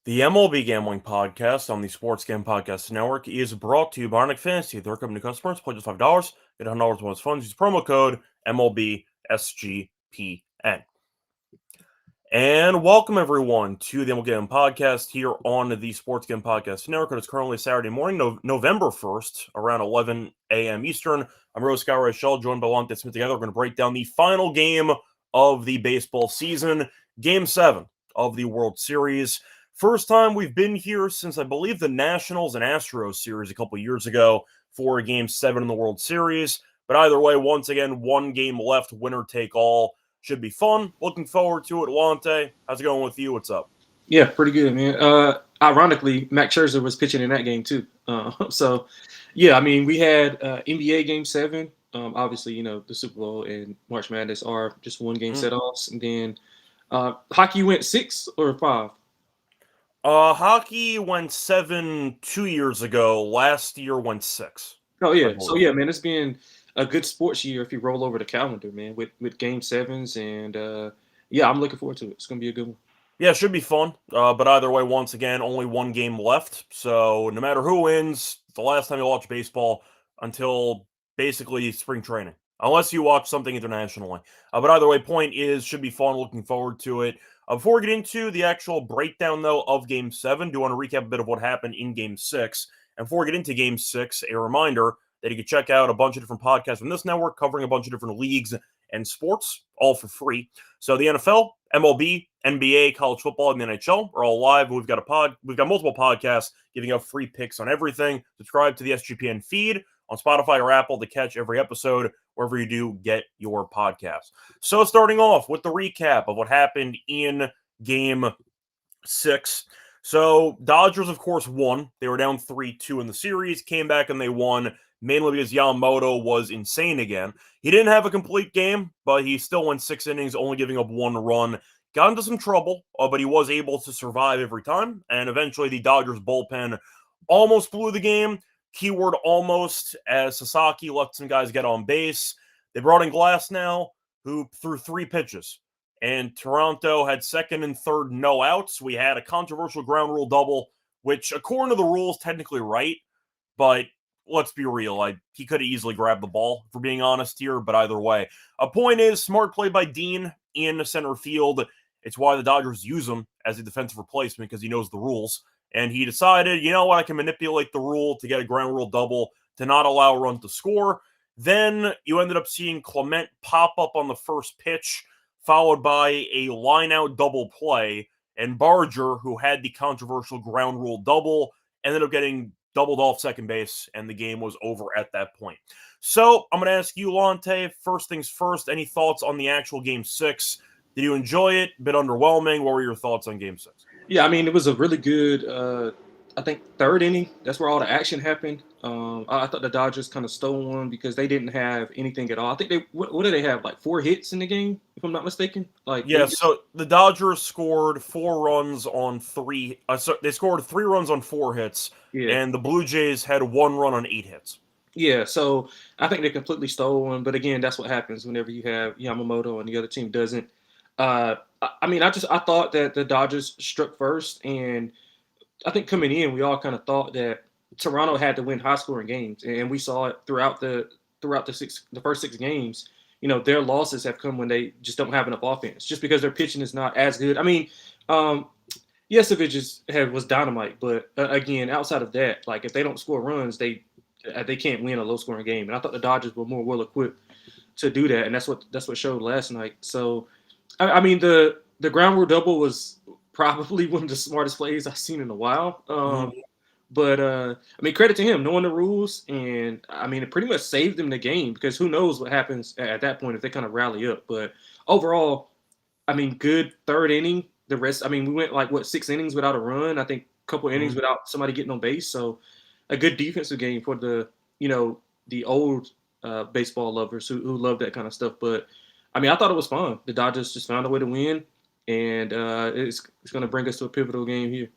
The MLB Gambling Podcast on the Sports Game Podcast Network is brought to you by Arnick Fantasy. They're coming to customers, play just $5, get $100 bonus funds. Use promo code MLB SGPN. And welcome everyone to the MLB Gambling Podcast here on the Sports Game Podcast Network. It's currently Saturday morning, November 1st, around 11 a.m. Eastern. I'm Reichel, joined by Lonte Smith. Together, we're going to break down the final game of the baseball season, Game 7 of the World Series. First time we've been here since, I believe, the Nationals and Astros series a couple years ago for Game 7 in the World Series. But either way, once again, one game left, winner take all. Should be fun. Looking forward to it. Lonte, how's it going with you? What's up? Yeah, pretty good, man. Ironically, Max Scherzer was pitching in that game too. Yeah, I mean, we had NBA Game 7. Obviously, the Super Bowl and March Madness are just one game set-offs. And then hockey went 6 or 5? Hockey went 7 2 years ago. Last year went 6. Oh, yeah. So, yeah, man, it's been a good sports year if you roll over the calendar, man, with Game 7s. And, yeah, I'm looking forward to it. It's going to be a good one. Yeah, it should be fun. But either way, once again, only one game left. So no matter who wins, it's the last time you watch baseball until basically spring training. Unless you watch something internationally. But either way, point is, should be fun. Looking forward to it. Before we get into the actual breakdown, though, of Game 7, do want to recap a bit of what happened in Game 6. And before we get into Game 6, a reminder that you can check out a bunch of different podcasts from this network covering a bunch of different leagues and sports, all for free. So the NFL, MLB, NBA, college football, and the NHL are all live. We've got multiple podcasts giving out free picks on everything. Subscribe to the SGPN feed on Spotify or Apple to catch every episode wherever you do get your podcast. So starting off with the recap of what happened in Game 6. So Dodgers, of course, won. They were down 3-2 in the series, came back and they won, mainly because Yamamoto was insane again. He didn't have a complete game, but he still went 6 innings, only giving up 1 run. Got into some trouble, but he was able to survive every time. And eventually the Dodgers bullpen almost blew the game. Keyword almost, as Sasaki let some guys get on base. They brought in Glasnow, who threw 3 pitches. And Toronto had second and third no outs. We had a controversial ground rule double, which according to the rules, technically right. But let's be real. He could have easily grabbed the ball, if we're being honest here. But either way, a point is smart play by Dean in center field. It's why the Dodgers use him as a defensive replacement, because he knows the rules. And he decided, you know what, I can manipulate the rule to get a ground rule double to not allow a run to score. Then you ended up seeing Clement pop up on the first pitch, followed by a line-out double play. And Barger, who had the controversial ground rule double, ended up getting doubled off second base, and the game was over at that point. So I'm going to ask you, Lonte, first things first, any thoughts on the actual Game 6? Did you enjoy it? A bit underwhelming? What were your thoughts on Game 6? Yeah, I mean, it was a really good, I think, third inning. That's where all the action happened. I thought the Dodgers kind of stole one because they didn't have anything at all. I think what did they have, like 4 hits in the game, if I'm not mistaken? So the Dodgers scored 4 runs on 3. They scored 3 runs on 4 hits, and the Blue Jays had 1 run on 8 hits. Yeah, so I think they completely stole one. But again, that's what happens whenever you have Yamamoto and the other team doesn't. I mean, I thought that the Dodgers struck first, and I think coming in, we all kind of thought that Toronto had to win high-scoring games, and we saw it throughout the first 6 games. Their losses have come when they just don't have enough offense, just because their pitching is not as good. I mean, Yesevich was dynamite, but again, outside of that, like if they don't score runs, they can't win a low-scoring game. And I thought the Dodgers were more well-equipped to do that, and that's what showed last night. So. I mean, the ground rule double was probably one of the smartest plays I've seen in a while. But, I mean, credit to him, knowing the rules. And, I mean, it pretty much saved him the game because who knows what happens at that point if they kind of rally up. But overall, I mean, good third inning. The rest, I mean, we went, 6 innings without a run. I think a couple innings without somebody getting on base. So a good defensive game for the old baseball lovers who love that kind of stuff. But, I mean, I thought it was fun. The Dodgers just found a way to win, and it's going to bring us to a pivotal game here.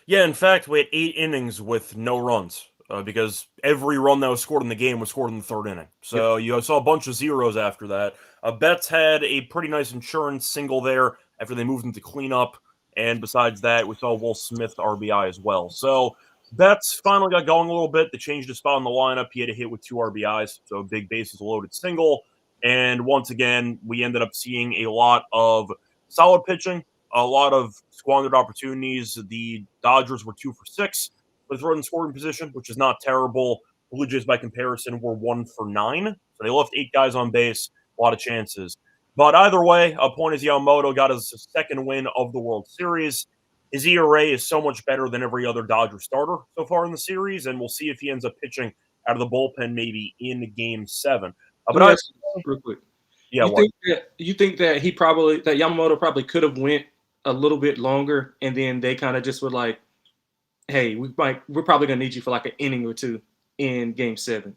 Yeah, in fact, we had 8 innings with no runs because every run that was scored in the game was scored in the 3rd inning. So you saw a bunch of zeros after that. Betts had a pretty nice insurance single there after they moved into cleanup, And besides that, we saw Will Smith RBI as well. So Betts finally got going a little bit. They changed his spot in the lineup. He had a hit with 2 RBIs, so big bases loaded single. And once again, we ended up seeing a lot of solid pitching, a lot of squandered opportunities. The Dodgers were 2 for 6 with running scoring position, which is not terrible. Blue Jays, by comparison, were 1 for 9. So they left 8 guys on base, a lot of chances. But either way, a point is Yamamoto got his second win of the World Series. His ERA is so much better than every other Dodger starter so far in the series, and we'll see if he ends up pitching out of the bullpen maybe in Game 7. Let me ask you real quick. Yeah, you think that Yamamoto probably could have went a little bit longer, and then they kind of just were like, "Hey, we're probably gonna need you for like an inning or two in Game 7."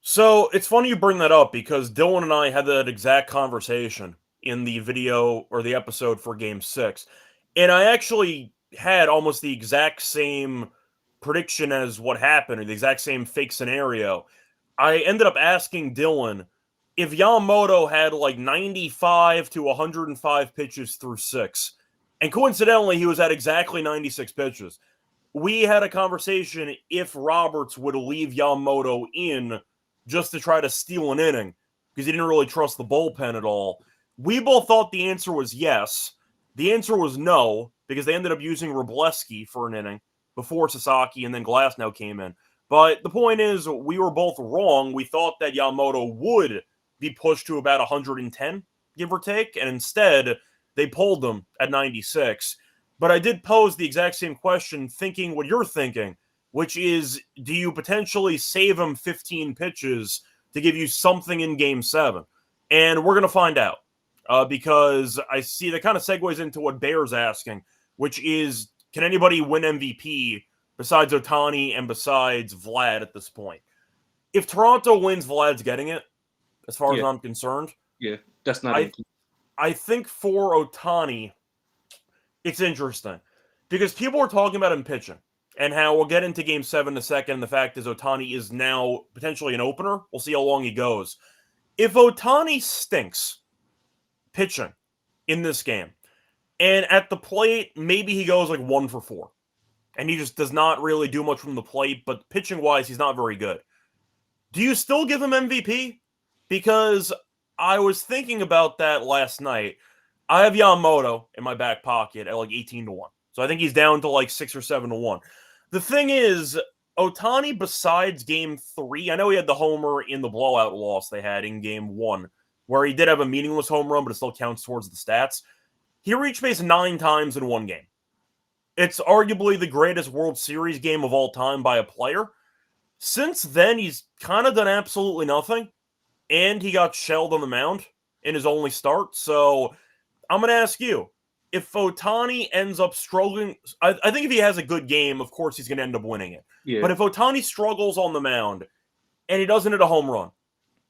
So it's funny you bring that up because Dylan and I had that exact conversation in the video or the episode for Game 6. And I actually had almost the exact same prediction as what happened, or the exact same fake scenario. I ended up asking Dylan if Yamamoto had like 95 to 105 pitches through 6. And coincidentally, he was at exactly 96 pitches. We had a conversation if Roberts would leave Yamamoto in just to try to steal an inning because he didn't really trust the bullpen at all. We both thought the answer was yes. The answer was no because they ended up using Wroblewski for an inning before Sasaki, and then Glasnow came in. But the point is, we were both wrong. We thought that Yamamoto would be pushed to about 110, give or take, and instead they pulled him at 96. But I did pose the exact same question, thinking what you're thinking, which is, do you potentially save him 15 pitches to give you something in Game 7? And we're going to find out because I see that kind of segues into what Bear's asking, which is, can anybody win MVP besides Ohtani and besides Vlad at this point? If Toronto wins, Vlad's getting it, as far as I'm concerned. Yeah, that's not I think for Ohtani, it's interesting because people are talking about him pitching and how we'll get into Game 7 in a second. The fact is Ohtani is now potentially an opener. We'll see how long he goes. If Ohtani stinks pitching in this game, and at the plate, maybe he goes like 1 for 4, and he just does not really do much from the plate, but pitching-wise, he's not very good. Do you still give him MVP? Because I was thinking about that last night. I have Yamamoto in my back pocket at like 18 to 1. So I think he's down to like 6 or 7 to 1. The thing is, Ohtani, besides Game 3, I know he had the homer in the blowout loss they had in Game 1, where he did have a meaningless home run, but it still counts towards the stats. He reached base 9 times in one game. It's arguably the greatest World Series game of all time by a player. Since then, he's kind of done absolutely nothing, and he got shelled on the mound in his only start. So I'm going to ask you, if Ohtani ends up struggling, I think if he has a good game, of course he's going to end up winning it. Yeah. But if Ohtani struggles on the mound and he doesn't hit a home run,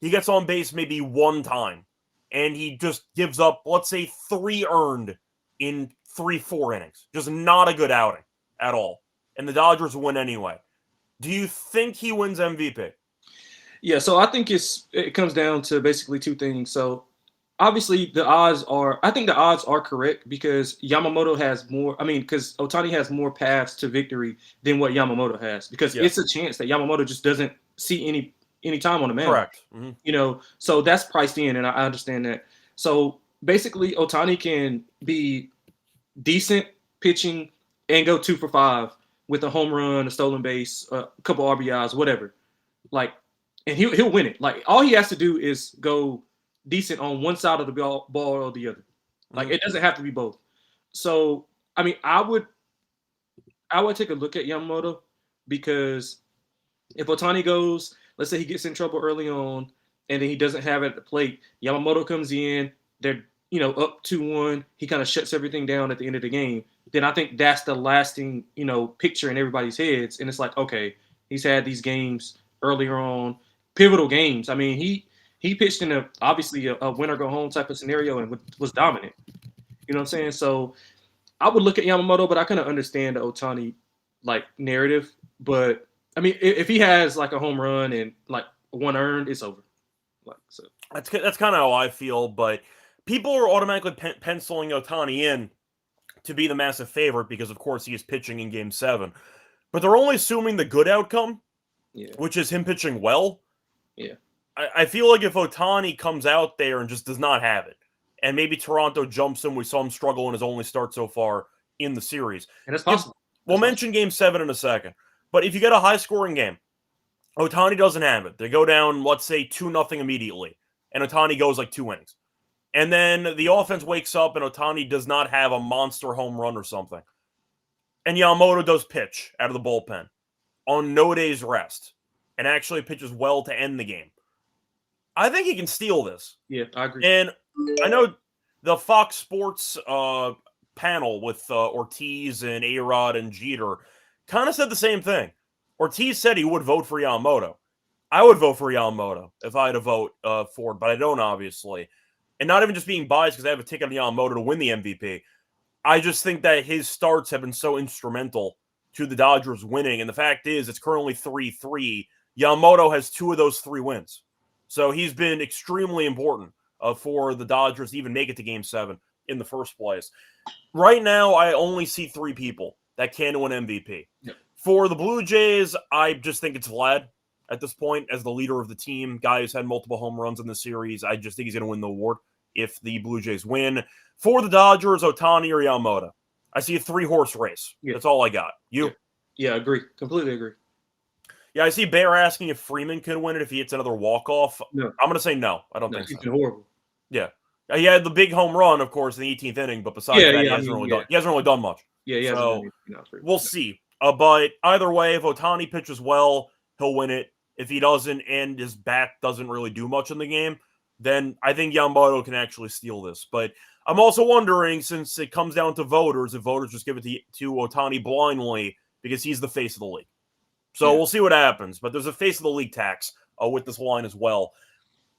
he gets on base maybe one time, and he just gives up, let's say, 3 earned in 3-4 innings. Just not a good outing at all. And the Dodgers win anyway. Do you think he wins MVP? Yeah, so I think it comes down to basically 2 things. So obviously I think the odds are correct because Yamamoto has more, because Ohtani has more paths to victory than what Yamamoto has, because it's a chance that Yamamoto just doesn't see any time on the mound. Correct. Mm-hmm. So that's priced in, and I understand that. So basically Ohtani can be decent pitching and go 2 for 5 with a home run, a stolen base, a couple RBIs, whatever. And he'll win it. Like, all he has to do is go decent on one side of the ball or the other. Like, it doesn't have to be both. So, I would take a look at Yamamoto, because if Ohtani goes, let's say he gets in trouble early on and then he doesn't have it at the plate, Yamamoto comes in, they're up 2-1, he kind of shuts everything down at the end of the game, then I think that's the lasting, picture in everybody's heads. And it's like, okay, he's had these games earlier on, pivotal games. He pitched in obviously a win or go home type of scenario and was dominant. You know what I'm saying? So I would look at Yamamoto, but I kind of understand the Ohtani narrative. But if he has like a home run and like 1 earned, it's over. So that's kind of how I feel. But people are automatically penciling Ohtani in to be the massive favorite because, of course, he is pitching in Game 7. But they're only assuming the good outcome, which is him pitching well. Yeah. I feel like if Ohtani comes out there and just does not have it, and maybe Toronto jumps him, we saw him struggle in his only start so far in the series. And it's possible. We'll mention Game 7 in a second. But if you get a high-scoring game, Ohtani doesn't have it. They go down, let's say, 2-0 immediately, and Ohtani goes like 2 innings. And then the offense wakes up, and Ohtani does not have a monster home run or something. And Yamamoto does pitch out of the bullpen on no day's rest and actually pitches well to end the game. I think he can steal this. Yeah, I agree. And I know the Fox Sports panel with Ortiz and A-Rod and Jeter kind of said the same thing. Ortiz said he would vote for Yamamoto. I would vote for Yamamoto if I had to vote for it, but I don't, obviously. And not even just being biased because I have a ticket on Yamamoto to win the MVP. I just think that his starts have been so instrumental to the Dodgers winning. And the fact is, it's currently 3-3. Yamamoto has 2 of those 3 wins. So he's been extremely important for the Dodgers to even make it to Game 7 in the first place. Right now, I only see 3 people that can win MVP. Yep. For the Blue Jays, I just think it's Vlad at this point as the leader of the team. Guy who's had multiple home runs in the series. I just think he's going to win the award if the Blue Jays win. For the Dodgers, Ohtani or Yamamoto. I see a 3-horse race. Yeah. That's all I got. You? Yeah, agree. Completely agree. Yeah, I see Bear asking if Freeman could win it if he hits another walk-off. No. I'm going to say no. I don't think He's so. been horrible. Yeah. He had the big home run, of course, in the 18th inning, but besides that, he hasn't really done much. Yeah, yeah. So, we'll see. But either way, if Ohtani pitches well, he'll win it. If he doesn't and his bat doesn't really do much in the game, then I think Yamamoto can actually steal this. But I'm also wondering, since it comes down to voters, if voters just give it to Ohtani blindly because he's the face of the league. So we'll see what happens. But there's a face of the league tax with this line as well.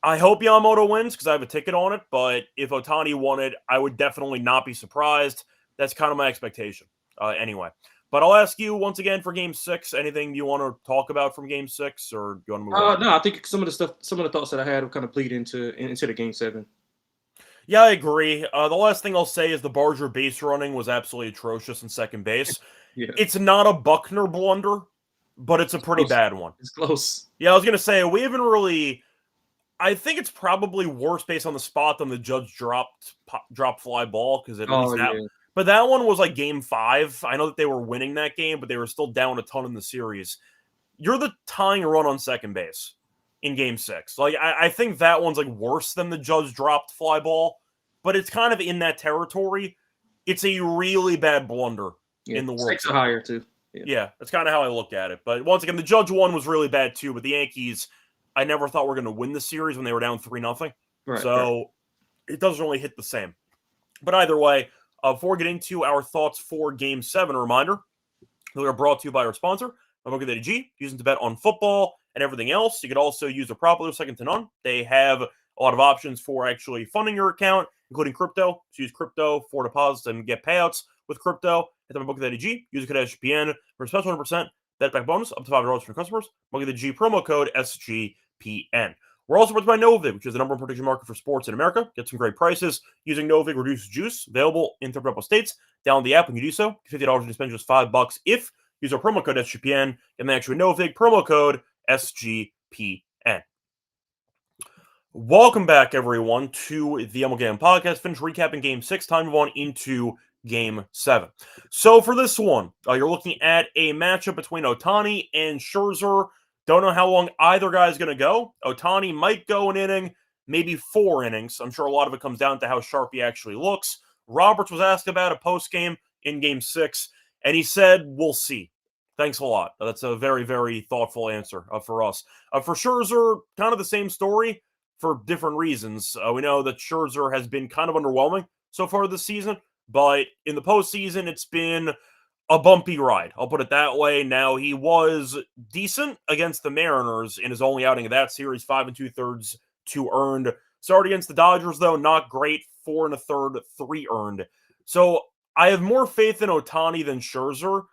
I hope Yamamoto wins because I have a ticket on it. But if Ohtani won it, I would definitely not be surprised. That's kind of my expectation anyway. But I'll ask you once again for Game 6. Anything you want to talk about from Game 6, or do you want to move on? No, I think some of the thoughts that I had will kind of bleed into the Game 7. Yeah, I agree. The last thing I'll say is the Barger base running was absolutely atrocious in second base. Yeah. It's not a Buckner blunder, but it's a pretty bad one. It's close. Yeah, I was going to say, we haven't really... I think it's probably worse based on the spot than the Judge drop fly ball, because at least that... Yeah. But that one was like Game 5. I know that they were winning that game, but they were still down a ton in the series. You're the tying run on second base in Game 6. Like, I think that one's like worse than the Judge dropped fly ball, but it's kind of in that territory. It's a really bad blunder in the World Stakes are higher, too. Yeah, that's kind of how I look at it. But once again, the Judge one was really bad, too. But the Yankees, I never thought were going to win the series when they were down 3-0. Right. It doesn't really hit the same. But either way, before we get into our thoughts for Game 7, a reminder, we are brought to you by our sponsor, ADVERTISE, using to bet on football and everything else. You could also use a Proper second to none. They have a lot of options for actually funding your account, including crypto. So use crypto for deposits and get payouts with crypto. At MyBookADG, use the code SGPN for a special 100% bet back bonus up to $5 from customers. MyBookADG promo code SGPN. We're also brought by Novig, which is the number one prediction market for sports in America. Get some great prices using Novig Reduced Juice, available in 30 states. Download the app when you do so. $50 and you spend just $5 if use our promo code SGPN. And then actually Novig promo code SGPN. Welcome back, everyone, to the MLB Gambling Podcast. Finish recapping Game 6. Time to move on into Game 7. So for this one, you're looking at a matchup between Ohtani and Scherzer. Don't know how long either guy is going to go. Ohtani might go an inning, maybe 4 innings. I'm sure a lot of it comes down to how sharp he actually looks. Roberts was asked about a post-game in Game 6, and he said, we'll see. Thanks a lot. That's a very, very thoughtful answer for us. For Scherzer, kind of the same story for different reasons. We know that Scherzer has been kind of underwhelming so far this season, but in the postseason, it's been a bumpy ride. I'll put it that way. Now, he was decent against the Mariners in his only outing of that series, 5 2/3, 2 earned. Started against the Dodgers, though, not great, 4 1/3, 3 earned. So I have more faith in Ohtani than Scherzer,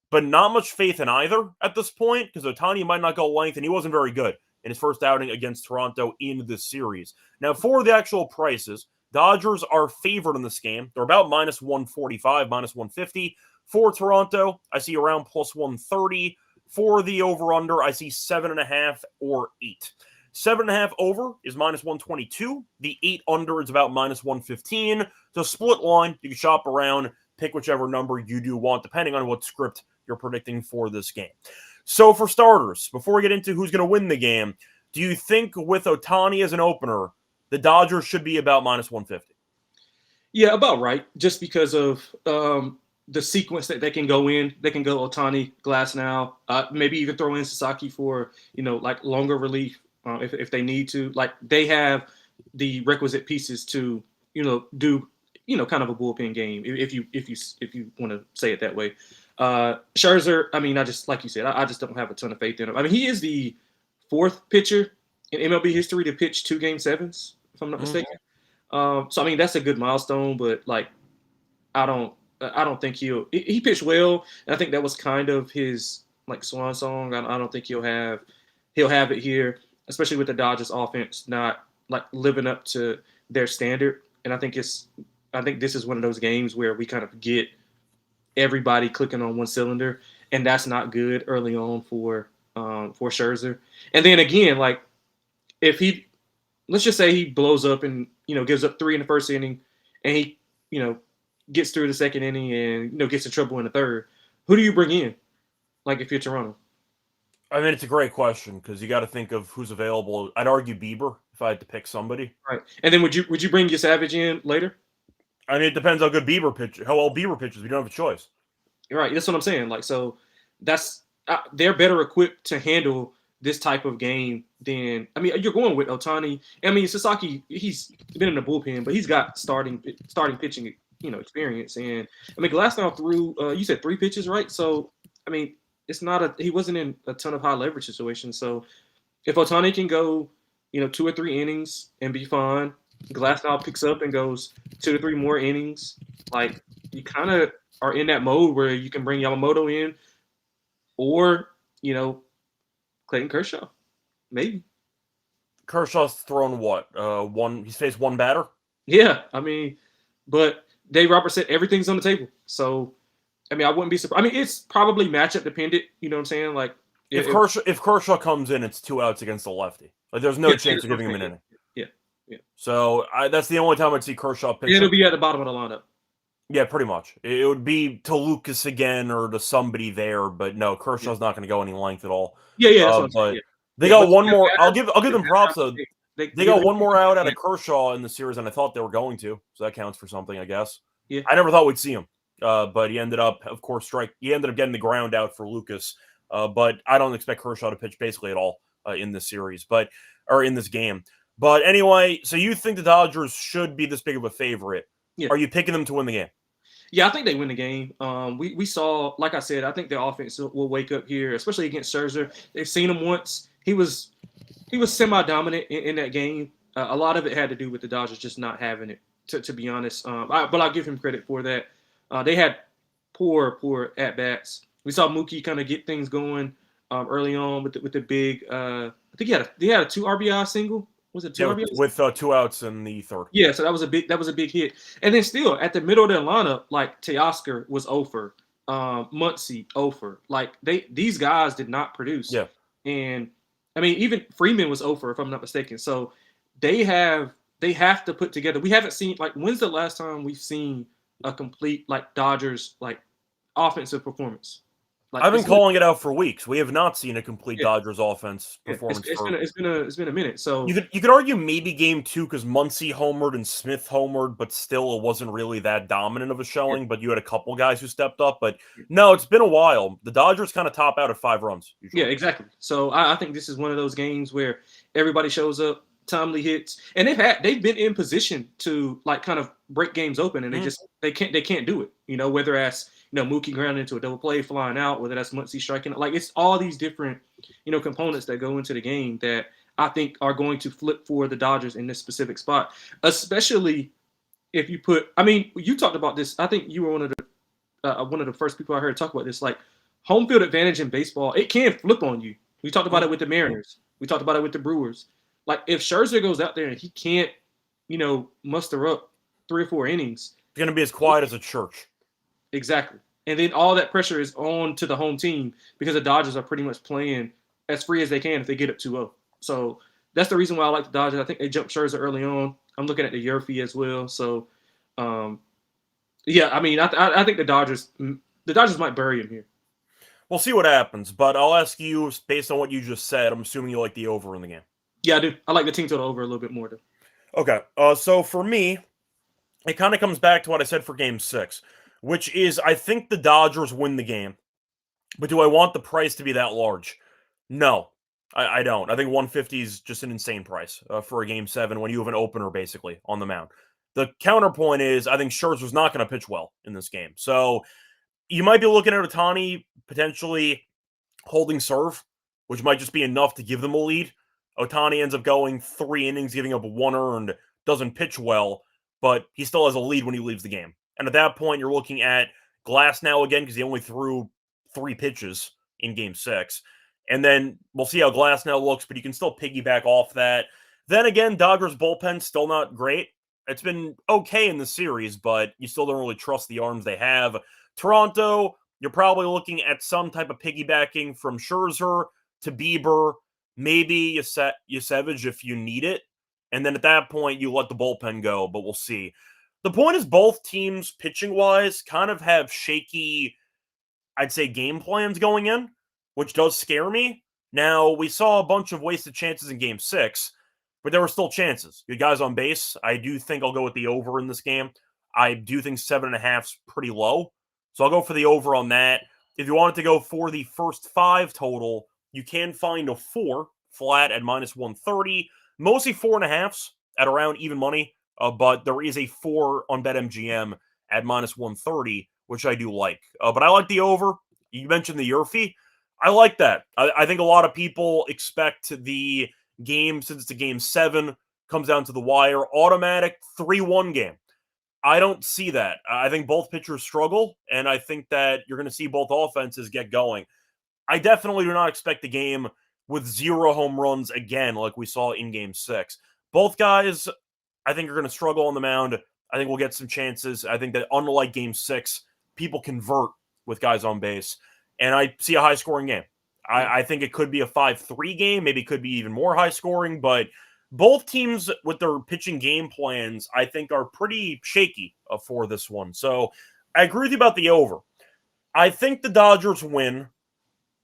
but not much faith in either at this point, because Ohtani might not go length, and he wasn't very good in his first outing against Toronto in this series. Now, for the actual prices, Dodgers are favored in this game. They're about minus 145, minus 150. For Toronto, I see around plus 130. For the over-under, I see 7.5 or 8. 7.5 over is minus 122. The 8 under is about minus 115. So split line, you can shop around, pick whichever number you do want, depending on what script you're predicting for this game. So for starters, before we get into who's going to win the game, do you think with Ohtani as an opener, the Dodgers should be about minus 150? Yeah, about right. Just because of the sequence that they can go in. They can go Ohtani, Glasnow, maybe even throw in Sasaki for, like longer relief if they need to. Like they have the requisite pieces to, do, kind of a bullpen game if you want to say it that way. Scherzer, I mean, I just, like you said, I just don't have a ton of faith in him. I mean, he is the 4th pitcher in MLB history to pitch 2 Game 7s, if I'm not mistaken. So I mean, that's a good milestone, but like, I don't think he pitched well. And I think that was kind of his like swan song. I don't think he'll have it here, especially with the Dodgers offense not like living up to their standard. And I think this is one of those games where we kind of get everybody clicking on one cylinder, and that's not good early on for Scherzer. And then again, like if let's just say he blows up and gives up 3 in the first inning, and he gets through the second inning and gets in trouble in the third, who do you bring in? Like if you're Toronto. I mean, it's a great question because you got to think of who's available. I'd argue Bieber if I had to pick somebody. Right, and then would you bring your Savage in later? I mean, it depends how well Bieber pitches. We don't have a choice. You're right. That's what I'm saying. Like, so that's they're better equipped to handle this type of game than, I mean, you're going with Ohtani. I mean, Sasaki, he's been in the bullpen, but he's got starting pitching, experience. And I mean, Glasnow threw, you said 3 pitches, right? So, I mean, he wasn't in a ton of high leverage situations. So if Ohtani can go, 2 or 3 innings and be fine, Glasnow picks up and goes 2 to 3 more innings, like you kind of are in that mode where you can bring Yamamoto in or, Clayton Kershaw, maybe. Kershaw's thrown what? He's faced 1 batter? Yeah, I mean, but Dave Roberts said everything's on the table. So, I mean, I wouldn't be surprised. I mean, it's probably matchup dependent, you know what I'm saying? Like if Kershaw comes in, it's 2 outs against the lefty. Like there's no chance of giving him an inning. Yeah. So that's the only time I'd see Kershaw pitch. It'll be at the bottom of the lineup. Yeah, pretty much. It would be to Lucas again or to somebody there, but no, Kershaw's not going to go any length at all. Yeah, that's what I'm saying. They got one more. I'll give them props though. They got one more out of Kershaw in the series than I thought they were going to, so that counts for something, I guess. Yeah. I never thought we'd see him, but he ended up, of course, He ended up getting the ground out for Lucas, but I don't expect Kershaw to pitch basically at all in this series, or in this game. But anyway, so you think the Dodgers should be this big of a favorite? Yeah. Are you picking them to win the game? Yeah, I think they win the game. We saw, like I said, I think their offense will wake up here, especially against Scherzer. They've seen him once. He was semi-dominant in that game. A lot of it had to do with the Dodgers just not having it, to be honest. But I'll give him credit for that. They had poor at-bats. We saw Mookie kind of get things going early on with the big I think he had a 2 RBI single. Was it 2 RBI? With 2 outs in the third. Yeah, so that was a big hit. And then still at the middle of their lineup, like Teoscar was 0 for, Muncy 0 for. Like these guys did not produce. Yeah. And I mean, even Freeman was 0 for, if I'm not mistaken. So they have to put together. We haven't seen, like, when's the last time we've seen a complete like Dodgers like offensive performance? Like, I've been calling it out for weeks. We have not seen a complete Dodgers offense performance. It's been a minute. So you could argue maybe game 2 because Muncy homered and Smith homered, but still it wasn't really that dominant of a showing. Yeah. But you had a couple guys who stepped up. But no, it's been a while. The Dodgers kind of top out at 5 runs. Usually. Yeah, exactly. So I think this is one of those games where everybody shows up, timely hits, and they've been in position to like kind of break games open, and they can't do it. Whether that's Mookie grounding into a double play, flying out, whether that's Muncy striking. Like, it's all these different, components that go into the game that I think are going to flip for the Dodgers in this specific spot, especially if you you talked about this. I think you were one of the first people I heard talk about this, like home field advantage in baseball. It can flip on you. We talked about it with the Mariners. We talked about it with the Brewers. Like, if Scherzer goes out there and he can't, muster up 3 or 4 innings. It's going to be as quiet as a church. Exactly. And then all that pressure is on to the home team because the Dodgers are pretty much playing as free as they can if they get up 2-0. So that's the reason why I like the Dodgers. I think they jumped Scherzer early on. I'm looking at the Yerfie as well. So, yeah, I mean, I think the Dodgers might bury him here. We'll see what happens, but I'll ask you, based on what you just said, I'm assuming you like the over in the game. Yeah, I do. I like the team total over a little bit more, though. Okay, so for me, it kind of comes back to what I said for Game 6, which is I think the Dodgers win the game, but do I want the price to be that large? No, I don't. I think 150 is just an insane price for a Game 7 when you have an opener, basically, on the mound. The counterpoint is I think Scherzer's not going to pitch well in this game. So you might be looking at Ohtani potentially holding serve, which might just be enough to give them a lead. Ohtani ends up going 3 innings, giving up 1 earned, doesn't pitch well, but he still has a lead when he leaves the game. And at that point, you're looking at Glasnow again because he only threw 3 pitches in Game 6. And then we'll see how Glasnow looks, but you can still piggyback off that. Then again, Dodgers bullpen still not great. It's been okay in the series, but you still don't really trust the arms they have. Toronto, you're probably looking at some type of piggybacking from Scherzer to Bieber, maybe Yasevich if you need it. And then at that point, you let the bullpen go, but we'll see. The point is both teams, pitching-wise, kind of have shaky, I'd say, game plans going in, which does scare me. Now, we saw a bunch of wasted chances in Game 6, but there were still chances. Good guys on base. I do think I'll go with the over in this game. I do think 7.5's pretty low, so I'll go for the over on that. If you wanted to go for the first 5 total, you can find a 4 flat at -130. Mostly 4.5s at around even money, but there is a 4 on BetMGM at -130, which I do like. But I like the over. You mentioned the Yerfie. I like that. I think a lot of people expect the game, since it's a Game 7, comes down to the wire, automatic 3-1 game. I don't see that. I think both pitchers struggle, and I think that you're going to see both offenses get going. I definitely do not expect the game with 0 home runs again like we saw in Game 6. Both guys, I think, are going to struggle on the mound. I think we'll get some chances. I think that unlike Game 6, people convert with guys on base, and I see a high-scoring game. I think it could be a 5-3 game. Maybe it could be even more high-scoring, but both teams with their pitching game plans, I think, are pretty shaky for this one. So I agree with you about the over. I think the Dodgers win,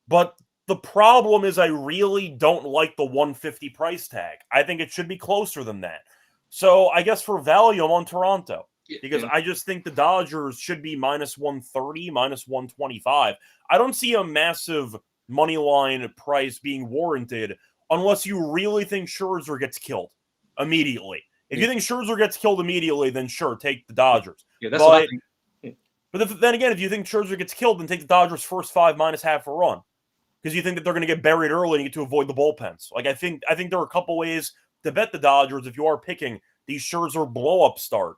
but the problem is I really don't like the 150 price tag. I think it should be closer than that. So I guess for value, I'm on Toronto because I just think the Dodgers should be -130, -125. I don't see a massive money line price being warranted unless you really think Scherzer gets killed immediately. If you think Scherzer gets killed immediately, then sure, take the Dodgers. Yeah, that's what I think. Yeah. But then again, if you think Scherzer gets killed, then take the Dodgers first 5 -0.5 a run. Because you think that they're going to get buried early and get to avoid the bullpens. Like I think there are a couple ways to bet the Dodgers if you are picking these Scherzer blow-up start.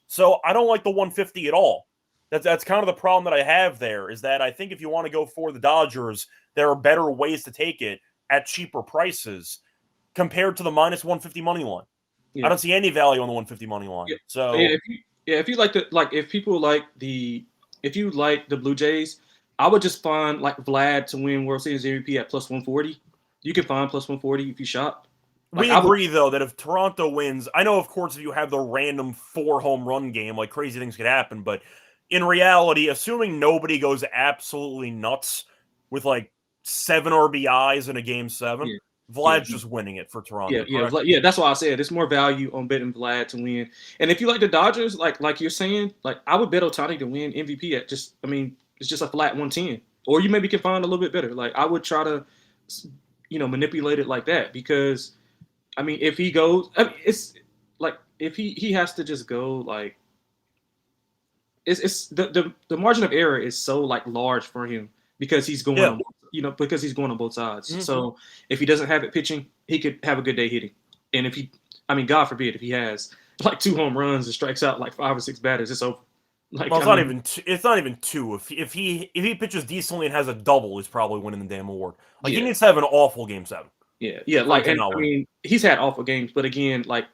So I don't like the 150 at all. That's kind of the problem that I have there, is that I think if you want to go for the Dodgers, there are better ways to take it at cheaper prices compared to the -150 money line. Yeah. I don't see any value on the 150 money line. Yeah. So if you like if you like the Blue Jays, I would just find like Vlad to win World Series MVP at +140. You can find +140 if you shop. Like, we agree, though, that if Toronto wins, I know, of course, if you have the random 4 home run game, like crazy things could happen, but in reality, assuming nobody goes absolutely nuts with like 7 RBIs in a Game 7, Vlad's just winning it for Toronto. Yeah, that's why I said it's more value on betting Vlad to win. And if you like the Dodgers, like you're saying, like I would bet Ohtani to win MVP at it's just a flat 110. Or you maybe can find a little bit better. Like I would try to, manipulate it like that because, if he goes, it's like if he has to just go like, it's the margin of error is so like large for him because he's going on, because he's going on both sides. Mm-hmm. So if he doesn't have it pitching, he could have a good day hitting. And if God forbid, if he has like 2 home runs and strikes out like 5 or 6 batters, it's over. Like, well, it's not even 2. If he pitches decently and has a double, he's probably winning the damn award. Like he needs to have an awful Game 7. Yeah. Like he's had awful games, but again, like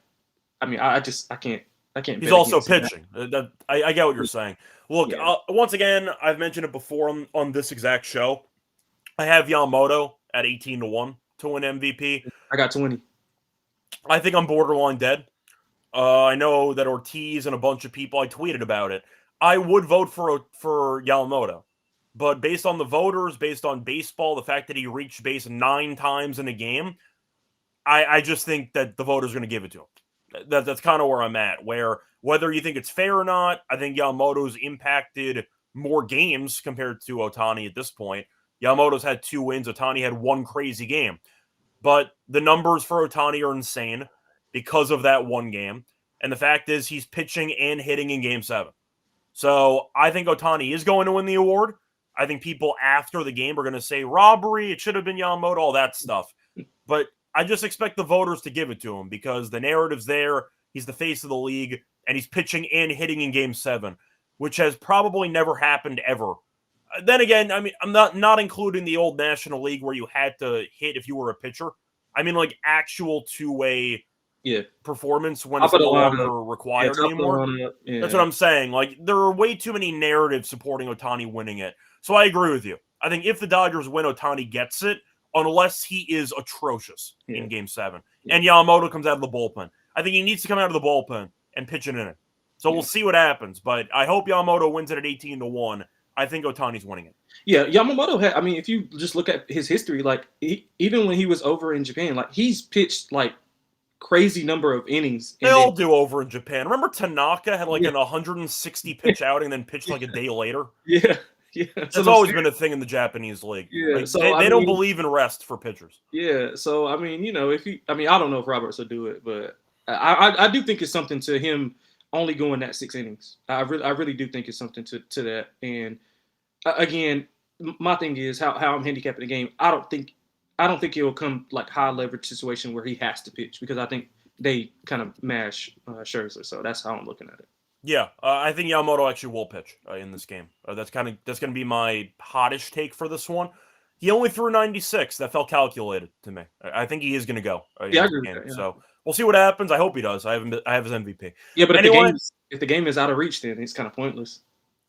I can't I can't. He's bet also against him. pitching. I get what you're saying. Look, Yeah. once again, I've mentioned it before on this exact show. I have Yamamoto at 18-1 to win MVP. I got 20. I think I'm borderline dead. I know that Ortiz and a bunch of people, I tweeted about it. I would vote for Yamamoto. But based on the voters, based on baseball, the fact that he reached base 9 times in a game, I just think that the voters are going to give it to him. That's kind of where I'm at, where whether you think it's fair or not, I think Yamamoto's impacted more games compared to Ohtani at this point. Yamamoto's had 2 wins. Ohtani had 1 crazy game. But the numbers for Ohtani are insane because of that 1 game. And the fact is he's pitching and hitting in Game 7. So I think Ohtani is going to win the award. I think people after the game are going to say robbery, it should have been Yamamoto, all that stuff. But I just expect the voters to give it to him because the narrative's there. He's the face of the league, and he's pitching and hitting in Game 7, which has probably never happened ever. Then again, I mean, I'm not including the old National League where you had to hit if you were a pitcher. I mean, like actual two-way performance when it's no longer required anymore. Yeah. That's what I'm saying. Like, there are way too many narratives supporting Ohtani winning it. So I agree with you. I think if the Dodgers win, Ohtani gets it, unless he is atrocious in Game 7. And Yamamoto comes out of the bullpen. I think he needs to come out of the bullpen and pitch an inning. So we'll see what happens. But I hope Yamamoto wins it at 18-1. I think Ohtani's winning it. Yeah, Yamamoto had. I mean, if you just look at his history, like even when he was over in Japan, like he's pitched like crazy number of innings. They all do over in Japan. Remember Tanaka had like an 160 pitch outing, then pitched like a day later. Yeah. That's always been a thing in the Japanese league. Yeah, like, so they don't believe in rest for pitchers. Yeah, so I mean, I don't know if Roberts will do it, but I do think it's something to him only going that 6 innings. I really do think it's something to that. And again, my thing is how I'm handicapping the game. I don't think it will come like high leverage situation where he has to pitch because I think they kind of mash Scherzer. So that's how I'm looking at it. Yeah, I think Yamamoto actually will pitch in this game. That's going to be my hottish take for this one. He only threw 96. That felt calculated to me. I think he is going to go. Yeah, I agree with that, yeah. So we'll see what happens. I hope he does. I have his MVP. Yeah, but anyway, if the game is out of reach, then it's kind of pointless.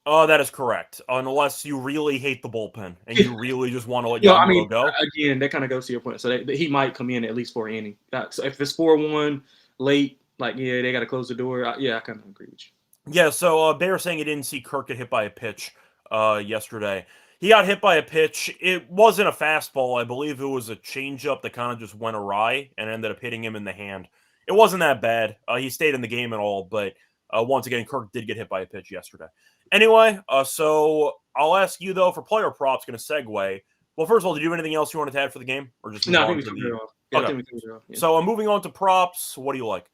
Oh, that is correct. Unless you really hate the bullpen and you really just want to let Yamamoto go. Again, that kind of goes to your point. So he might come in at least for an inning. So if it's 4-1 late, they got to close the door. I kind of agree with you. Yeah, so Bear saying he didn't see Kirk get hit by a pitch yesterday. He got hit by a pitch. It wasn't a fastball. I believe it was a changeup that kind of just went awry and ended up hitting him in the hand. It wasn't that bad. He stayed in the game and all, but once again, Kirk did get hit by a pitch yesterday. Anyway, so I'll ask you, though, for player props, going to segue. Well, first of all, did you have anything else you wanted to add for the game? Or just no, I think we covered it all. So moving on to props, what do you like?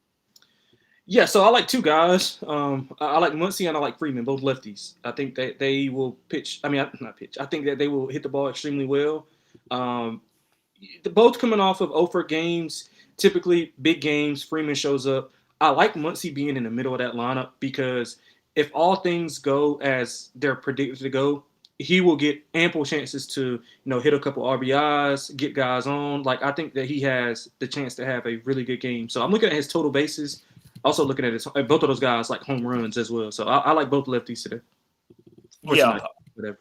Yeah, so I like 2 guys. I like Muncy and I like Freeman, both lefties. I think that they will pitch. I mean, not pitch. I think that they will hit the ball extremely well. Both coming off of 0 games, typically big games. Freeman shows up. I like Muncy being in the middle of that lineup because if all things go as they're predicted to go, he will get ample chances to hit a couple RBIs, get guys on. Like I think that he has the chance to have a really good game. So I'm looking at his total bases. Also looking at both of those guys like home runs as well. So I like both lefties today. Yeah. Whatever.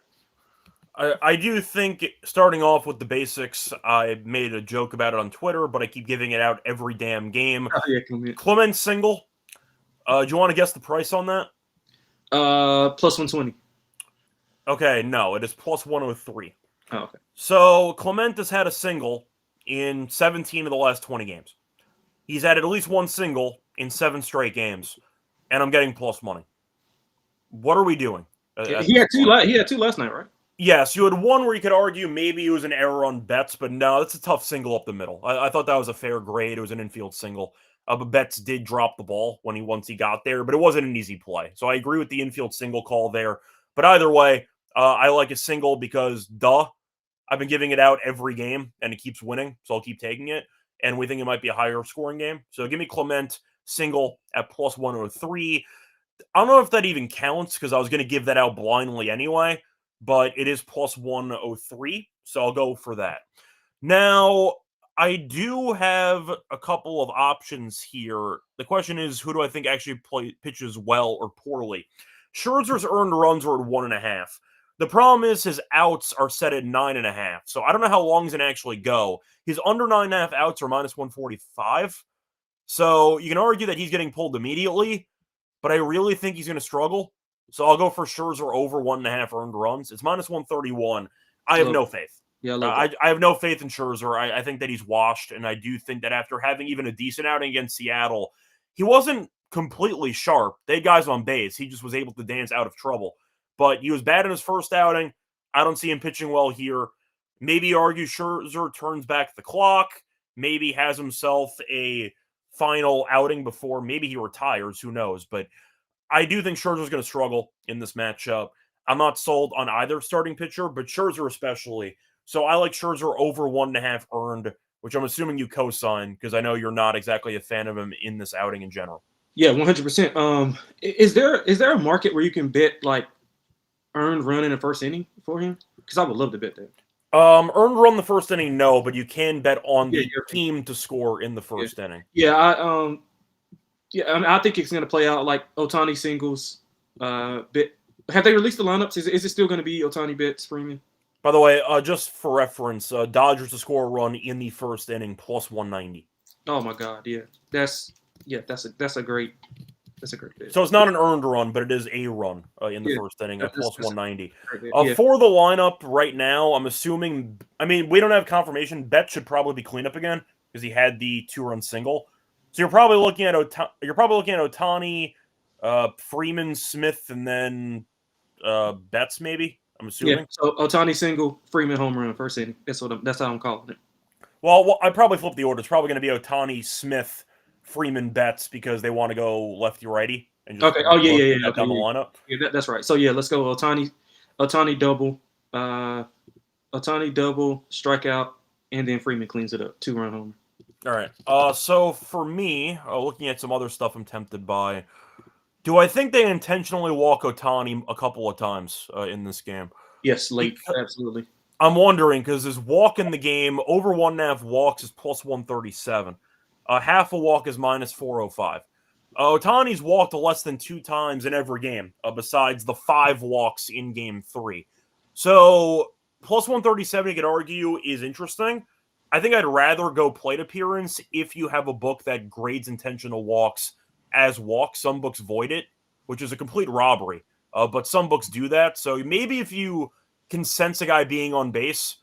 I do think, starting off with the basics, I made a joke about it on Twitter, but I keep giving it out every damn game. Oh, yeah, Clement single. Do you want to guess the price on that? Plus 120. Okay, no, it is plus 103. Oh, okay. So Clement has had a single in 17 of the last 20 games. He's had at least one single in 7 straight games, and I'm getting plus money. What are we doing? He had 2 last night, right? Yes, you had one where you could argue maybe it was an error on Betts, but no, that's a tough single up the middle. I thought that was a fair grade. It was an infield single. But Betts did drop the ball once he got there, but it wasn't an easy play. So I agree with the infield single call there. But either way, I like a single because, I've been giving it out every game, and it keeps winning, so I'll keep taking it. And we think it might be a higher scoring game. So give me Clement single at plus 103. I don't know if that even counts because I was going to give that out blindly anyway, but it is plus 103, so I'll go for that. Now, I do have a couple of options here. The question is, who do I think actually pitches well or poorly? Scherzer's earned runs are at 1.5. The problem is his outs are set at 9.5. So I don't know how long he's going to actually go. His under 9.5 outs are minus 145. So you can argue that he's getting pulled immediately, but I really think he's going to struggle. So I'll go for Scherzer over 1.5 earned runs. It's minus 131. I have no faith. Yeah, I have no faith in Scherzer. I think that he's washed, and I do think that after having even a decent outing against Seattle, he wasn't completely sharp. They had guys on base. He just was able to dance out of trouble. But he was bad in his first outing. I don't see him pitching well here. Maybe argue Scherzer turns back the clock. Maybe has himself a final outing before maybe he retires. Who knows? But I do think Scherzer's going to struggle in this matchup. I'm not sold on either starting pitcher, but Scherzer especially. So I like Scherzer over 1.5 earned, which I'm assuming you co-sign because I know you're not exactly a fan of him in this outing in general. Yeah, 100%. Is there a market where you can bet like earned run in the first inning for him? Because I would love to bet that. Earned run the first inning, no, but you can bet on the team to score in the first inning. Yeah, I think it's going to play out like Ohtani singles. Bit. Have they released the lineups? Is it still going to be Ohtani Betts Freeman? By the way, just for reference, Dodgers to score a run in the first inning plus 190. Oh my God, yeah, that's a great bet. So it's not an earned run, but it is a run in the first inning at plus 190. For the lineup right now, I'm assuming. I mean, we don't have confirmation. Betts should probably be cleaned up again because he had the 2-run single. So you're probably looking at Ohtani, Freeman, Smith, and then Betts maybe. I'm assuming. Yeah, so Ohtani single, Freeman home run first inning. That's how I'm calling it. Well, I probably flip the order. It's probably going to be Ohtani, Smith, Freeman, Betts because they want to go lefty righty and just okay. Oh yeah. Down the lineup. Yeah, that's right. So yeah, let's go Ohtani double, Ohtani double, strikeout, and then Freeman cleans it up. 2-run homer. All right. So for me, looking at some other stuff, I'm tempted by. Do I think they intentionally walk Ohtani a couple of times in this game? Yes, late. Absolutely. I'm wondering because his walk in the game, over 1.5 walks is plus 137. Half a walk is minus 405. Ohtani's walked less than 2 times in every game, besides the 5 walks in game 3. So plus 137, you could argue, is interesting. I think I'd rather go plate appearance if you have a book that grades intentional walks as walks. Some books void it, which is a complete robbery. But some books do that. So maybe if you can sense a guy being on base,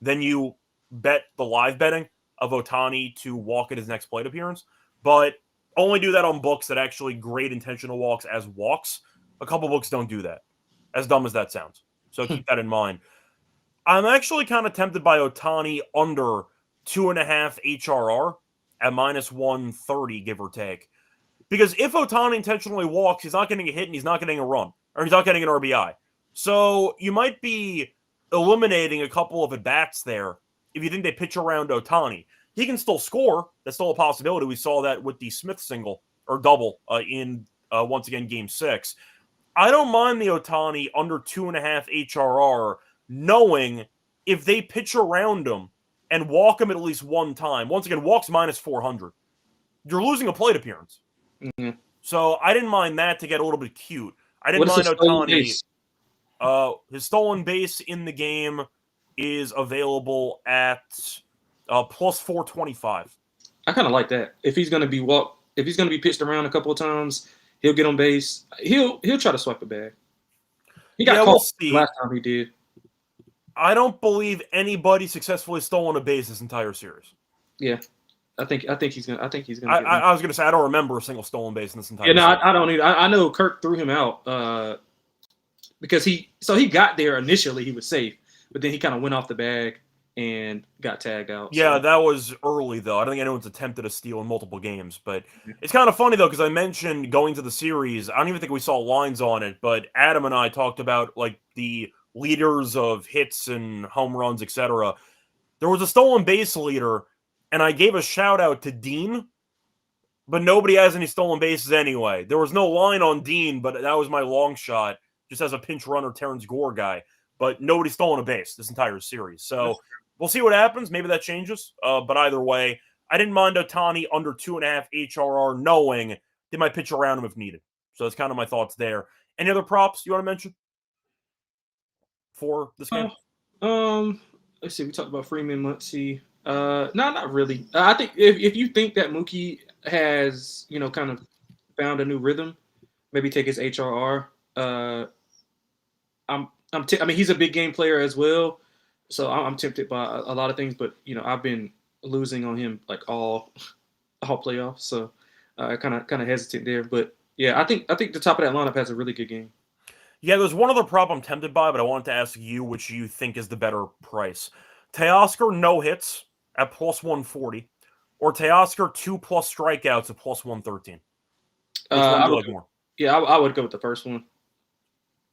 then you bet the live betting of Ohtani to walk at his next plate appearance. But only do that on books that actually grade intentional walks as walks. A couple books don't do that, as dumb as that sounds. So keep that in mind. I'm actually kind of tempted by Ohtani under 2.5 HRR at minus 130, give or take. Because if Ohtani intentionally walks, he's not getting a hit and he's not getting a run. Or he's not getting an RBI. So you might be eliminating a couple of at-bats there if you think they pitch around Ohtani. He can still score. That's still a possibility. We saw that with the Smith single or double in, once again, Game 6. I don't mind the Ohtani under 2.5 HRR, knowing if they pitch around him and walk him at least one time. Once again, walks minus 400. You're losing a plate appearance. Mm-hmm. So I didn't mind that to get a little bit cute. I didn't mind Ohtani. His stolen base in the game is available at plus 425. I kind of like that. If he's going to be pitched around a couple of times, he'll get on base. He'll try to swipe a bag. He got caught last time he did. I don't believe anybody successfully stolen a base this entire series. Yeah. I think he's gonna. I was gonna say I don't remember a single stolen base in this entire. Yeah, no, I don't either. I know Kirk threw him out because he got there initially. He was safe, but then he kind of went off the bag and got tagged out. Yeah, that was early though. I don't think anyone's attempted a steal in multiple games, but it's kind of funny though because I mentioned going to the series. I don't even think we saw lines on it, but Adam and I talked about like the leaders of hits and home runs, etc. There was a stolen base leader. And I gave a shout out to Dean, but nobody has any stolen bases anyway. There was no line on Dean, but that was my long shot, just as a pinch runner Terrence Gore guy. but nobody's stolen a base this entire series. So we'll see what happens. Maybe that changes. But either way, I didn't mind Ohtani under 2.5 HRR, knowing they might pitch around him if needed. So that's kind of my thoughts there. Any other props you want to mention for this game? Let's see. We talked about Freeman, Muncy. No, not really. I think if you think that Mookie has, kind of found a new rhythm, maybe take his HRR. I mean, he's a big game player as well, so I'm tempted by a lot of things. But I've been losing on him like all playoffs, so kind of hesitant there. But yeah, I think the top of that lineup has a really good game. Yeah, there's one other prop I'm tempted by, but I wanted to ask you which you think is the better price. Teoscar no hits at plus 140, or Teoscar 2+ strikeouts at plus 113. Which one do you like more? Yeah, I would go with the first one.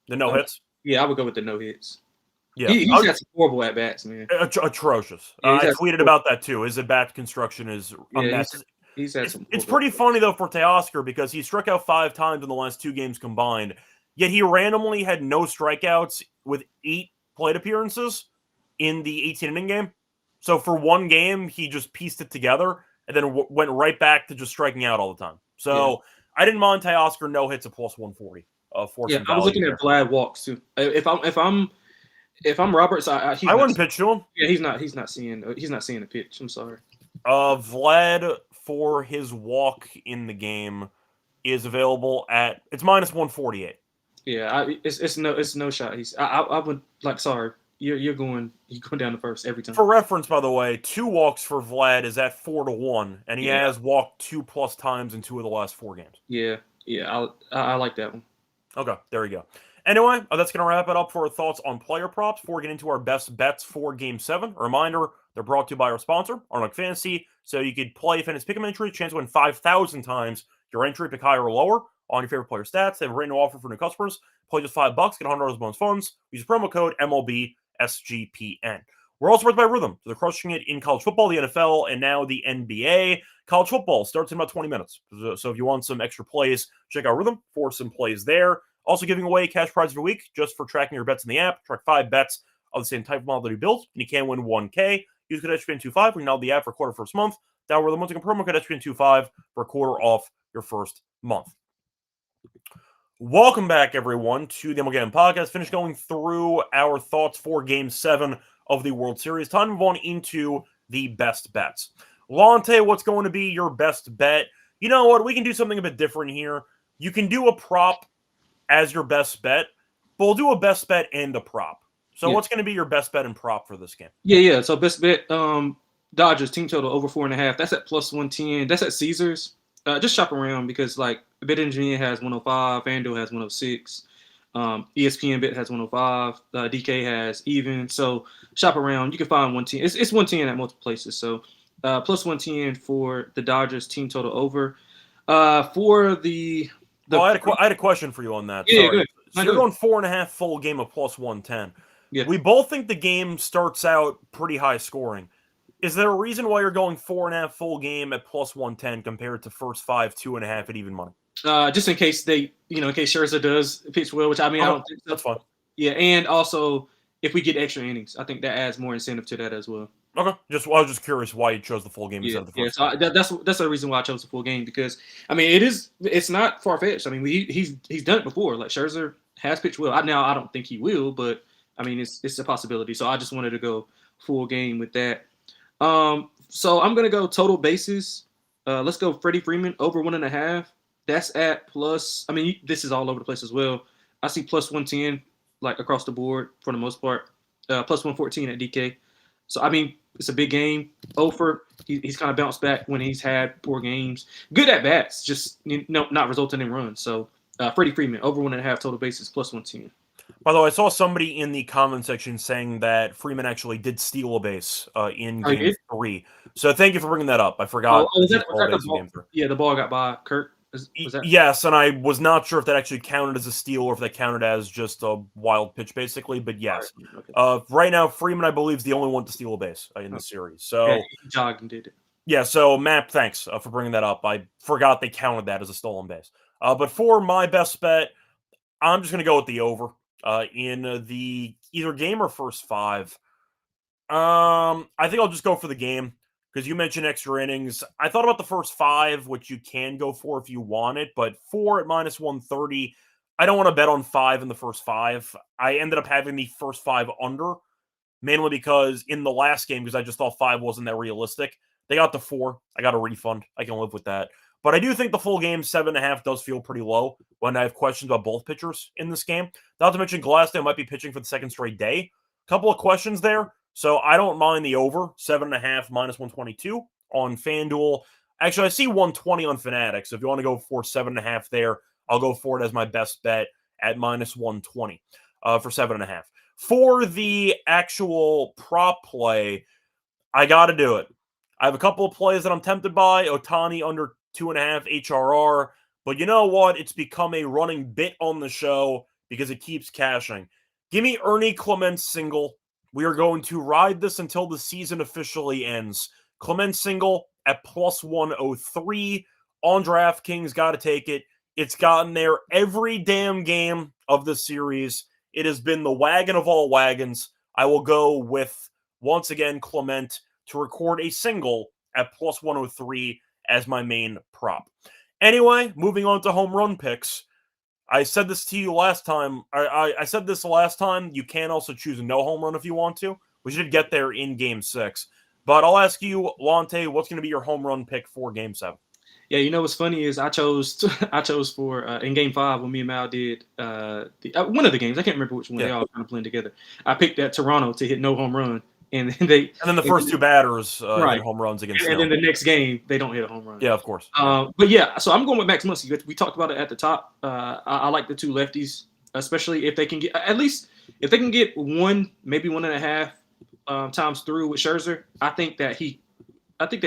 The no hits? Yeah, I would go with the no hits. Yeah, he's had some horrible at bats, man. Atrocious. Yeah, I tweeted about that too. His at bat construction is a mess. He's had some. It's pretty funny though for Teoscar because he struck out 5 times in the last 2 games combined. Yet he randomly had no strikeouts with 8 plate appearances in the 18-inning game. So for one game, he just pieced it together and then went right back to just striking out all the time. So I didn't mind Teoscar no hits at plus 140. I was looking at Vlad walks too. If I'm Roberts, I wouldn't pitch to him. Yeah, he's not seeing a pitch. I'm sorry. Vlad for his walk in the game is available at it's minus 148. Yeah, it's no shot. I would sorry. You're going down the first every time. For reference, by the way, 2 walks for Vlad is at 4-1, and he has walked 2+ times in 2 of the last 4 games. Yeah, I like that one. Okay, there we go. Anyway, that's going to wrap it up for our thoughts on player props. Before we get into our best bets for Game 7, a reminder, they're brought to you by our sponsor, Arnold Fantasy. So you could play Fantasy Pick'em entry, chance to win 5,000 times your entry, pick higher or lower on your favorite player stats. They have a brand new offer for new customers. Play just $5, get $100 bonus funds. Use the promo code MLB SGPN. We're also brought by Rhythm. So they're crushing it in college football, the NFL, and now the NBA. College football starts in about 20 minutes. So if you want some extra plays, check out Rhythm for some plays there. Also giving away cash prizes every week just for tracking your bets in the app. Track 5 bets of the same type of model that you built, and you can win $1K. Use code SGPN25 when you download the app for a quarter first month. Download Rhythm once again, promo code SGPN25 for a quarter off your first month. Welcome back, everyone, to the MLB Gambling Podcast. Finished going through our thoughts for Game 7 of the World Series. Time to move on into the best bets. Lonte, what's going to be your best bet? You know what? We can do something a bit different here. You can do a prop as your best bet, but we'll do a best bet and a prop. So what's going to be your best bet and prop for this game? Yeah. So best bet, Dodgers team total over 4.5. That's at plus 110. That's at Caesars. Just shop around because BetMGM has 105, FanDuel has 106, ESPN Bet has 105, DK has even. So shop around. You can find 110. It's 110 at multiple places. So plus 110 for the Dodgers team total over. For the I had a question for you on that. Yeah, good. So you're going 4.5 full game of plus 110. Yeah. We both think the game starts out pretty high scoring. Is there a reason why you're going 4.5 full game at plus 110 compared to first 5, 2.5 at even money? Just in case in case Scherzer does pitch well, which I don't think so. That's fine. Yeah, and also if we get extra innings, I think that adds more incentive to that as well. Okay. I was just curious why you chose the full game instead of the first. Yeah, so that's the reason why I chose the full game because it's not far fetched. He's done it before. Like Scherzer has pitched well. Now I don't think he will, but it's a possibility. So I just wanted to go full game with that. So I'm gonna go total bases. Let's go Freddie Freeman over 1.5. That's at plus. This is all over the place as well. I see plus 110 across the board for the most part. Plus 114 at DK. So it's a big game. Ofer, he's kind of bounced back when he's had poor games. Good at bats, just not resulting in runs. So Freddie Freeman over 1.5 total bases plus 110. By the way, I saw somebody in the comment section saying that Freeman actually did steal a base in Game 3. So thank you for bringing that up. I forgot. Was that the ball? Yeah, the ball got by Kurt. Yes, and I was not sure if that actually counted as a steal or if that counted as just a wild pitch, basically. But yes, okay. Right now Freeman, I believe, is the only one to steal a base in the series. So he jogged and did it. Yeah. So Matt, thanks for bringing that up. I forgot they counted that as a stolen base. But for my best bet, I'm just going to go with the over. in the either game or first 5. I think I'll just go for the game because you mentioned extra innings. I thought about the first 5, which you can go for if you want it, but 4 at -130. I don't want to bet on 5 in the first 5. I ended up having the first 5 under, mainly because in the last game, because I just thought 5 wasn't that realistic. They got the 4. I got a refund. I can live with that. But I do think the full game 7.5 does feel pretty low when I have questions about both pitchers in this game. Not to mention Glasnow might be pitching for the second straight day. Couple of questions there. So I don't mind the over 7.5 -122 on FanDuel. Actually, I see 120 on Fanatics. So if you want to go for 7.5 there, I'll go for it as my best bet at -120 for 7.5. For the actual prop play, I got to do it. I have a couple of plays that I'm tempted by. Ohtani under 2.5 HRR. But you know what? It's become a running bit on the show because it keeps cashing. Give me Ernie Clement's single. We are going to ride this until the season officially ends. Clement's single at +103 on DraftKings. Got to take it. It's gotten there every damn game of the series. It has been the wagon of all wagons. I will go with, once again, Clement to record a single at +103 as my main prop. Anyway, moving on to home run picks. I said this to you last time. I said this last time. You can also choose a no home run if you want to. We should get there in Game 6. But I'll ask you, Lonte, what's going to be your home run pick for Game 7? Yeah, you know what's funny is I chose for in Game 5 when me and Mal did one of the games. I can't remember which one. They all kind of blend together. I picked at Toronto to hit no home run, and then the first 2 batters right. hit home runs against. And then the next game they don't hit a home run. Yeah, of course. But yeah, so I'm going with Max Muncy. We talked about it at the top. I like the 2 lefties, especially if they can get at least if they can get 1, maybe 1.5 times through with Scherzer. I think that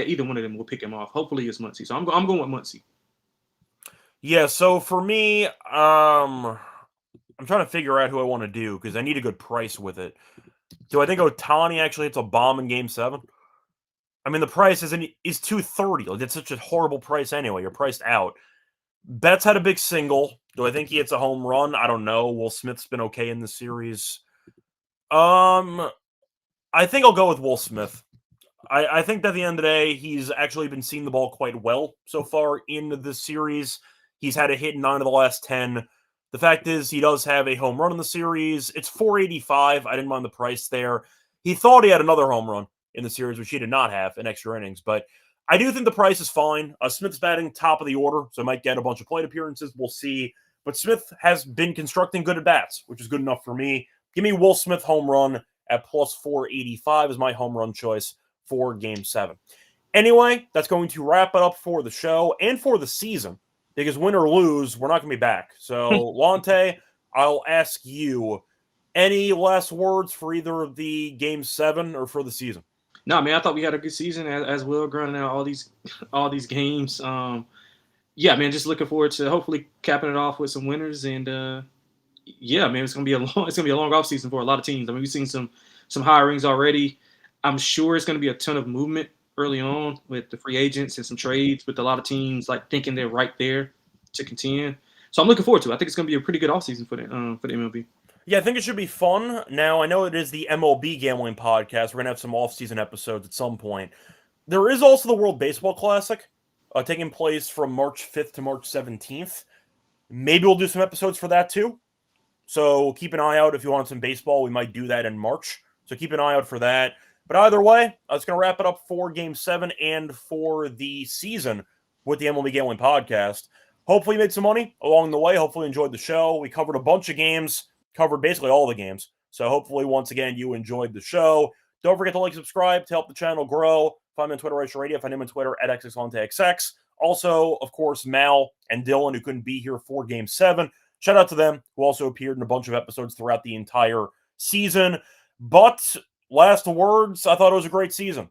either one of them will pick him off. Hopefully it's Muncy. So I'm going with Muncy. Yeah, so for me, I'm trying to figure out who I want to do because I need a good price with it. Do I think Ohtani actually hits a bomb in Game 7? I mean, the price is $230. Like, it's such a horrible price anyway. You're priced out. Betts had a big single. Do I think he hits a home run? I don't know. Will Smith's been okay in the series. I think I'll go with Will Smith. I think that at the end of the day, he's actually been seeing the ball quite well so far in this series. He's had a hit in 9 of the last 10. The fact is, he does have a home run in the series. It's $485. I didn't mind the price there. He thought he had another home run in the series, which he did not have in extra innings. But I do think the price is fine. Smith's batting top of the order, so might get a bunch of plate appearances. We'll see. But Smith has been constructing good at-bats, which is good enough for me. Give me Will Smith home run at +485 as my home run choice for Game 7. Anyway, that's going to wrap it up for the show and for the season, because win or lose, we're not going to be back. So, Lonte, I'll ask you, any last words for either of the Game 7 or for the season? No, man, I thought we had a good season as well, grinding out all these games. Yeah, man, just looking forward to hopefully capping it off with some winners. And yeah, man, it's gonna be a long off season for a lot of teams. I mean, we've seen some hirings already. I'm sure it's going to be a ton of movement early on with the free agents and some trades, with a lot of teams like thinking they're right there to contend. So I'm looking forward to it. I think it's going to be a pretty good offseason for the MLB. Yeah, I think it should be fun. Now, I know it is the MLB Gambling Podcast. We're going to have some off-season episodes at some point. There is also the World Baseball Classic taking place from March 5th to March 17th. Maybe we'll do some episodes for that too. So keep an eye out if you want some baseball. We might do that in March. So keep an eye out for that. But either way, that's going to wrap it up for Game 7 and for the season with the MLB Gambling Podcast. Hopefully you made some money along the way. Hopefully you enjoyed the show. We covered a bunch of games, covered basically all the games. So hopefully, once again, you enjoyed the show. Don't forget to like, subscribe to help the channel grow. Find me on Twitter, Reichel Radio. Find him on Twitter at XXLonteXX. Also, of course, Mal and Dylan, who couldn't be here for Game 7. Shout out to them, who also appeared in a bunch of episodes throughout the entire season. But last words, I thought it was a great season.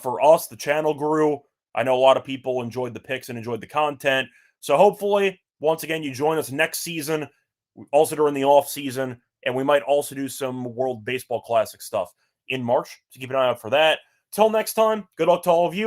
For us, the channel grew. I know a lot of people enjoyed the picks and enjoyed the content. So hopefully, once again, you join us next season, also during the off season, and we might also do some World Baseball Classic stuff in March. So keep an eye out for that. Till next time, good luck to all of you.